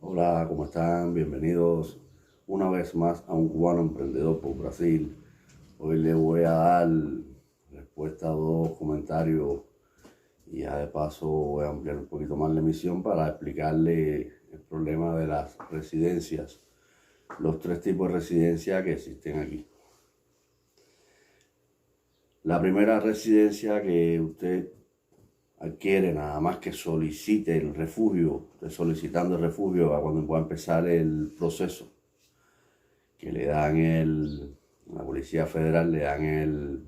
Hola, ¿cómo están? Bienvenidos una vez más a un cubano emprendedor por Brasil. Hoy les voy a dar respuesta a dos comentarios y ya de paso voy a ampliar un poquito más la emisión para explicarle el problema de las residencias, los tres tipos de residencia que existen aquí. La primera residencia que usted adquiere nada más que solicite el refugio, solicitando el refugio a cuando pueda empezar el proceso, que le dan la Policía Federal le dan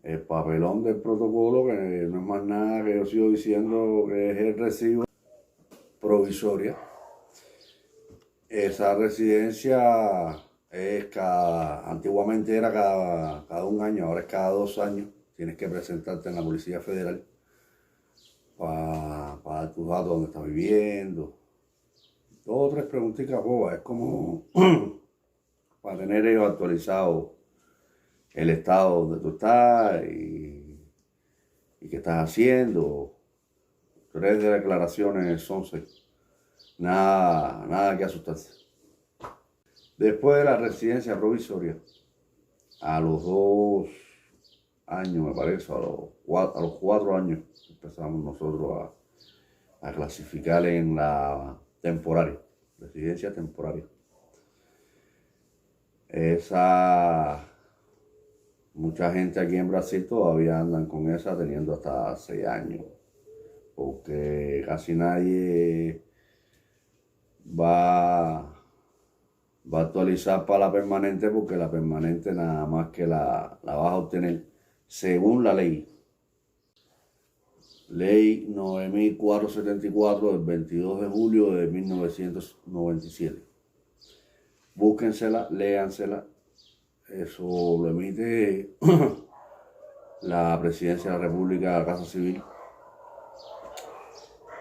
el papelón del protocolo, que no es más nada que yo sigo diciendo que es el recibo provisoria. Esa residencia antiguamente era cada un año, ahora es cada 2 años. Tienes que presentarte en la Policía Federal para dar tus datos, donde estás viviendo. Dos o tres preguntitas bobas, es como para tener ellos actualizado el estado donde tú estás y qué estás haciendo. 3 declaraciones son 6. Nada que asustarse. Después de la residencia provisoria, a los 2 años, me parece, a los 4 años, empezamos nosotros a clasificar en la temporaria, residencia temporaria. Mucha gente aquí en Brasil todavía andan con esa teniendo hasta 6 años, porque casi nadie va a actualizar para la permanente, porque la permanente nada más que la vas a obtener según la ley 9474 del 22 de julio de 1997. Búsquensela, léansela. Eso lo emite la Presidencia de la República, la Casa Civil.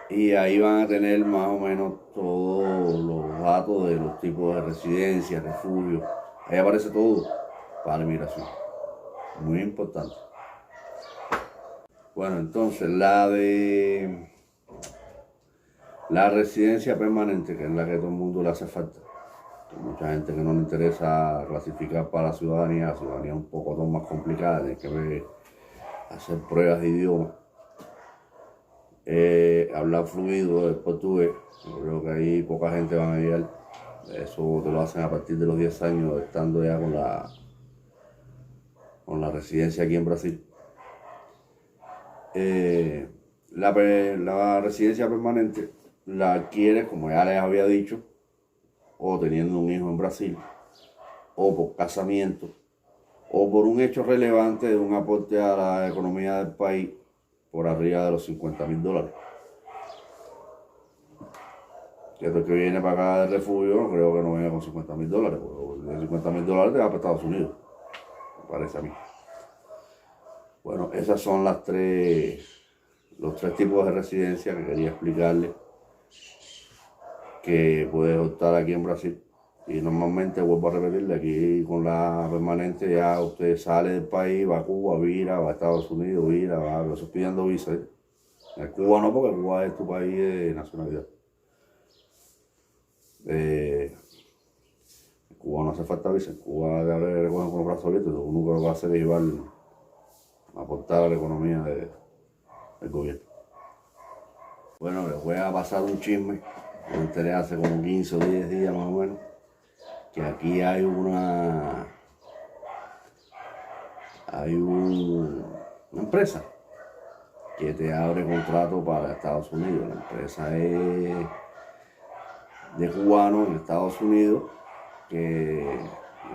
Y ahí van a tener más o menos todos los datos de los tipos de residencia, refugio. Ahí aparece todo para la inmigración. Muy importante. Bueno, entonces la residencia permanente, que es la que a todo el mundo le hace falta. Hay mucha gente que no le interesa clasificar para la ciudadanía es un poco más complicada, hay que hacer pruebas de idioma. Hablar fluido el portugués, yo creo que ahí poca gente va a llegar. Eso te lo hacen a partir de los 10 años, estando ya con la residencia aquí en Brasil. La residencia permanente la adquiere, como ya les había dicho, o teniendo un hijo en Brasil, o por casamiento, o por un hecho relevante de un aporte a la economía del país por arriba de los $50,000. Cierto que viene para acá de refugio, creo que no venga con $50,000, porque de $50,000 te va para Estados Unidos, me parece a mí. Bueno, esas son los tres tipos de residencia que quería explicarles, que puedes optar aquí en Brasil. Y normalmente, vuelvo a repetirle, aquí con la permanente ya usted sale del país, va a Cuba, vira, va a Estados Unidos, vira, va pidiendo visa. En Cuba no, porque Cuba es tu país de nacionalidad. En Cuba no hace falta visa, en Cuba le recogen con los brazos abiertos, lo único que va a hacer es llevar, aportar a la economía del gobierno. Bueno, les voy a pasar un chisme, me enteré hace como 15 o 10 días más o menos, que aquí hay una empresa que te abre contrato para Estados Unidos. La empresa es de cubanos en Estados Unidos, que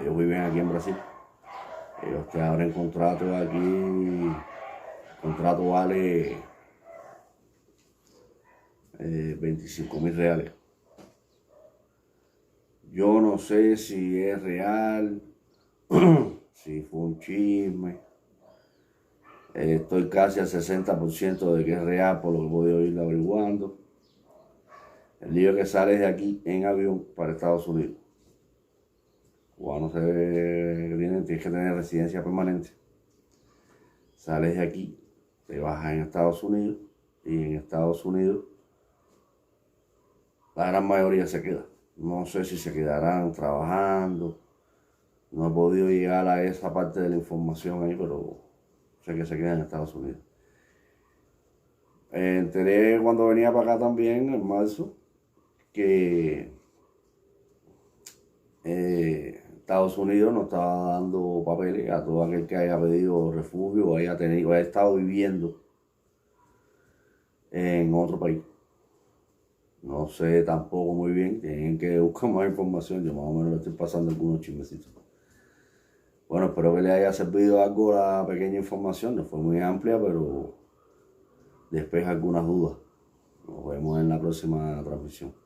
ellos viven aquí en Brasil. Ellos te abren contrato aquí, el contrato vale 25,000 reales. Yo no sé si es real, si fue un chisme. Estoy casi al 60% de que es real, por lo que he podido ir averiguando. El lío que sale de aquí en avión para Estados Unidos. Cubano tienes que tener residencia permanente. Sales de aquí, te bajas en Estados Unidos, y en Estados Unidos la gran mayoría se queda. No sé si se quedarán trabajando. No he podido llegar a esa parte de la información ahí, pero sé que se quedan en Estados Unidos. Enteré cuando venía para acá también, en marzo, que Estados Unidos no estaba dando papeles a todo aquel que haya pedido refugio o haya estado viviendo en otro país. No sé tampoco muy bien, tienen que buscar más información, yo más o menos le estoy pasando algunos chismecitos. Bueno, espero que les haya servido algo la pequeña información, no fue muy amplia, pero despeja algunas dudas. Nos vemos en la próxima transmisión.